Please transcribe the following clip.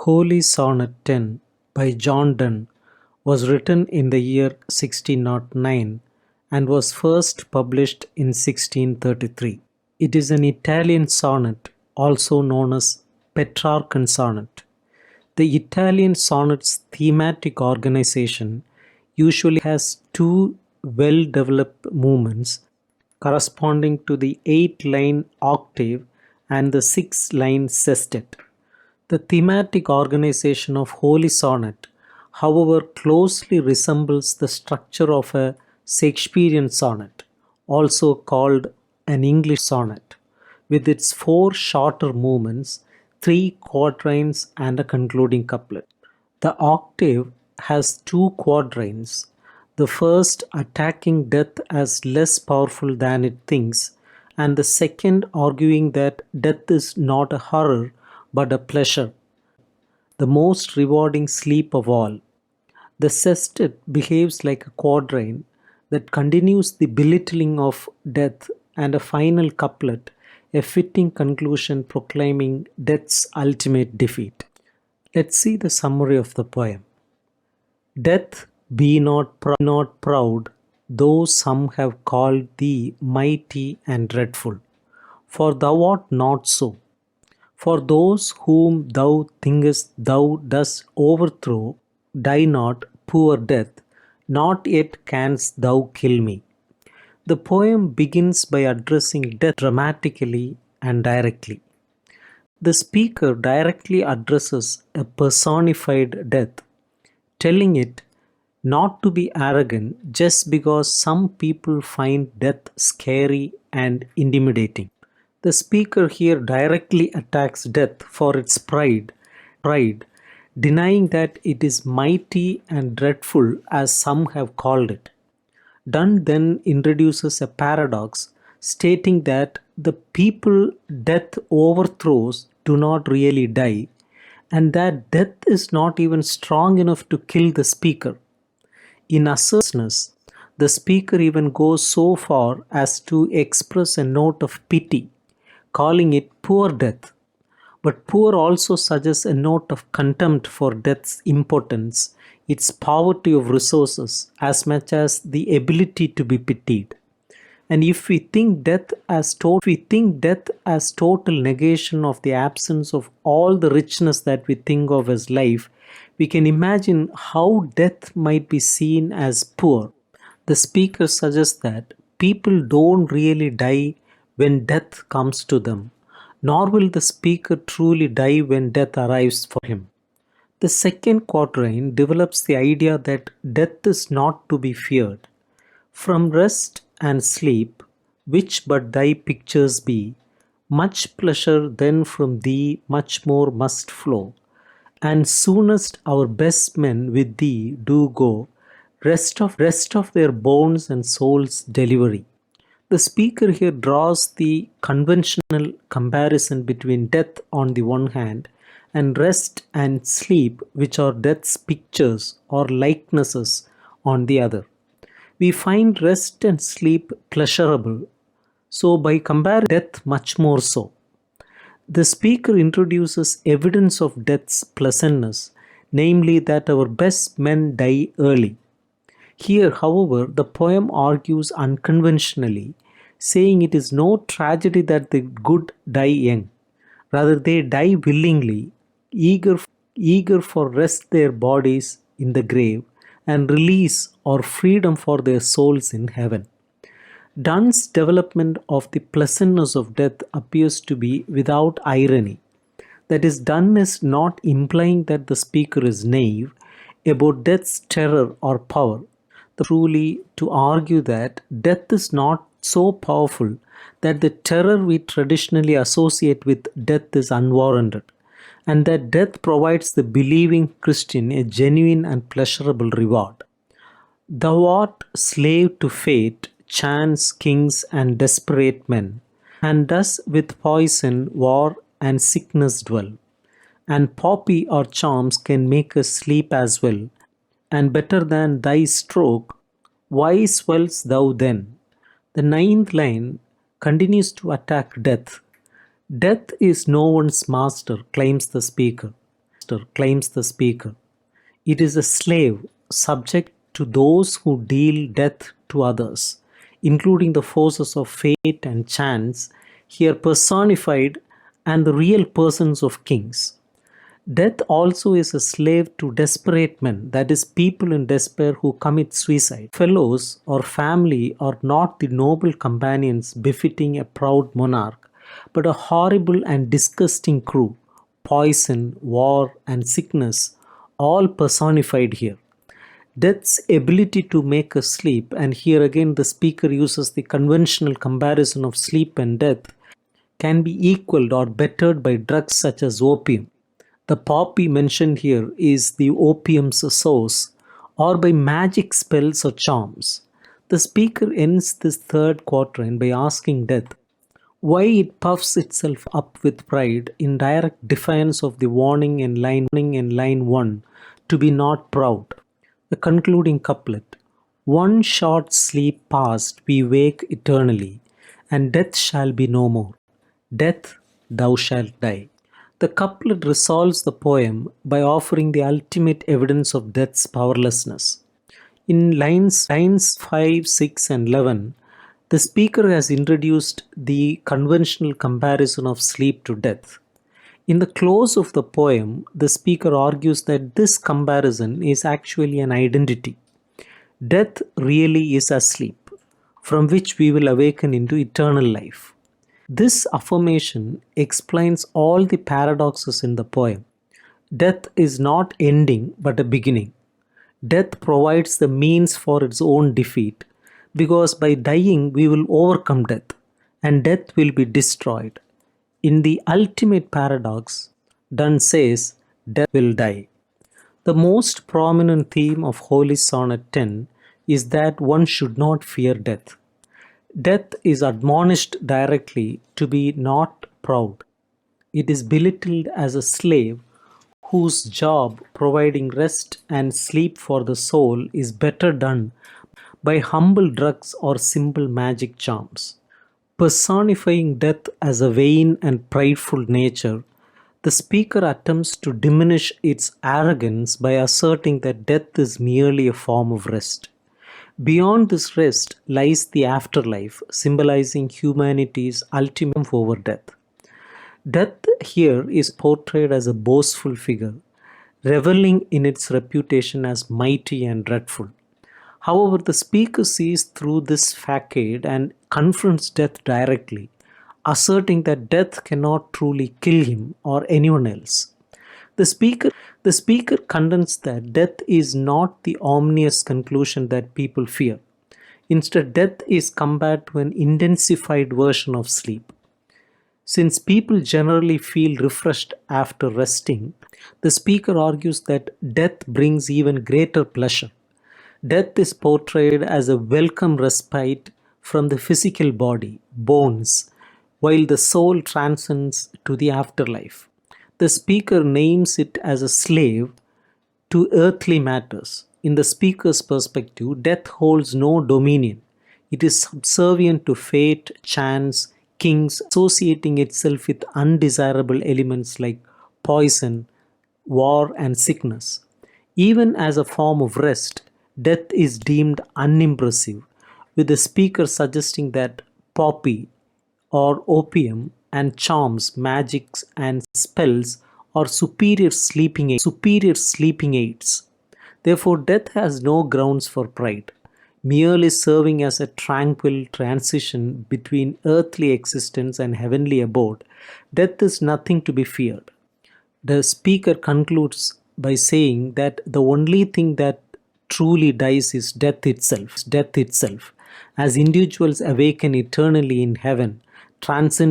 Holy Sonnet 10 by Donne was written in the year 1609 and was first published in 1633. It is an Italian sonnet, also known as Petrarchan sonnet. The Italian sonnet's thematic organization usually has two well-developed movements corresponding to the 8-line octave and the 6-line sestet. The thematic organization of Holy Sonnet, however, closely resembles the structure of a Shakespearean sonnet, also called an English sonnet, with its four shorter movements, three quatrains, and a concluding couplet. The octave has two quatrains, the first attacking death as less powerful than it thinks, and the second arguing that death is not a horror but a pleasure, the most rewarding sleep of all. The sestet behaves like a quatrain that continues the belittling of death, and a final couplet, a fitting conclusion proclaiming death's ultimate defeat. Let's see the summary of the poem. Death, be not proud, though some have called thee mighty and dreadful, for thou art not so. For those whom thou thinkest thou dost overthrow, die not, poor death, not yet canst thou kill me. The poem begins by addressing death dramatically and directly. The speaker directly addresses a personified death, telling it not to be arrogant just because some people find death scary and intimidating. The speaker here directly attacks death for its pride, denying that it is mighty and dreadful as some have called it. Donne then introduces a paradox, stating that the people death overthrows do not really die, and that death is not even strong enough to kill the speaker. In assertiveness, the speaker even goes so far as to express a note of pity, calling it poor death. But poor also suggests a note of contempt for death's impotence, its poverty of resources, as much as the ability to be pitied. And if we think death as total negation of the absence of all the richness that we think of as life, we can imagine how death might be seen as poor. The speaker suggests that people don't really die when death comes to them, nor will the speaker truly die when death arrives for him. The second quatrain develops the idea that death is not to be feared. From rest and sleep, which but thy pictures be, much pleasure then from thee much more must flow. And soonest our best men with thee do go, rest of their bones and souls delivery. The speaker here draws the conventional comparison between death on the one hand and rest and sleep, which are death's pictures or likenesses, on the other. We find rest and sleep pleasurable, so by comparing death much more so. The speaker introduces evidence of death's pleasantness, namely that our best men die early. Here, however, the poem argues unconventionally, saying it is no tragedy that the good die young. Rather, they die willingly, eager for rest their bodies in the grave and release or freedom for their souls in heaven. Donne's development of the pleasantness of death appears to be without irony. That is, Donne is not implying that the speaker is naive about death's terror or power. Truly to argue that death is not so powerful that the terror we traditionally associate with death is unwarranted, and that death provides the believing Christian a genuine and pleasurable reward. Thou art slave to fate, chance, kings, and desperate men, and thus with poison, war, and sickness dwell. And poppy or charms can make us sleep as well, and better than thy stroke, why swellst thou then? The ninth line continues to attack death. Death is no one's master, claims the speaker. master, claims the speaker. It is a slave subject to those who deal death to others, including the forces of fate and chance, here personified, and the real persons of kings. Death also is a slave to desperate men, that is, people in despair who commit suicide. Fellows or family are not the noble companions befitting a proud monarch, but a horrible and disgusting crew, poison, war, and sickness, all personified here. Death's ability to make us sleep, and here again the speaker uses the conventional comparison of sleep and death, can be equaled or bettered by drugs such as opium. The poppy mentioned here is the opium's source, or by magic spells or charms. The speaker ends this third quatrain by asking death why it puffs itself up with pride, in direct defiance of the warning in line 1 to be not proud. The concluding couplet: one short sleep past we wake eternally, and death shall be no more. Death, thou shalt die. The couplet resolves the poem by offering the ultimate evidence of death's powerlessness. In lines 5, 6, and 11, the speaker has introduced the conventional comparison of sleep to death. In the close of the poem, the speaker argues that this comparison is actually an identity. Death really is asleep, from which we will awaken into eternal life. This affirmation explains all the paradoxes in the poem. Death is not ending but a beginning. Death provides the means for its own defeat, because by dying we will overcome death, and death will be destroyed. In the ultimate paradox, Donne says, death will die. The most prominent theme of Holy Sonnet 10 is that one should not fear death. Death is admonished directly to be not proud. It is belittled as a slave whose job, providing rest and sleep for the soul, is better done by humble drugs or simple magic charms. Personifying death as a vain and prideful nature, the speaker attempts to diminish its arrogance by asserting that death is merely a form of rest. Beyond this rest lies the afterlife, symbolizing humanity's ultimate triumph over death. Death here is portrayed as a boastful figure, reveling in its reputation as mighty and dreadful. However, the speaker sees through this facade and confronts death directly, asserting that death cannot truly kill him or anyone else. The speaker contends that death is not the ominous conclusion that people fear. Instead, death is compared to an intensified version of sleep. Since people generally feel refreshed after resting, the speaker argues that death brings even greater pleasure. Death is portrayed as a welcome respite from the physical body, bones, while the soul transcends to the afterlife. The speaker names it as a slave to earthly matters. In the speaker's perspective, death holds no dominion. It is subservient to fate, chance, kings, associating itself with undesirable elements like poison, war, and sickness. Even as a form of rest, death is deemed unimpressive, with the speaker suggesting that poppy or opium and charms, magics, and spells are superior sleeping aids. Therefore, death has no grounds for pride, merely serving as a tranquil transition between earthly existence and heavenly abode. Death is nothing to be feared. The speaker concludes by saying that the only thing that truly dies is death itself. As individuals awaken eternally in heaven, transcend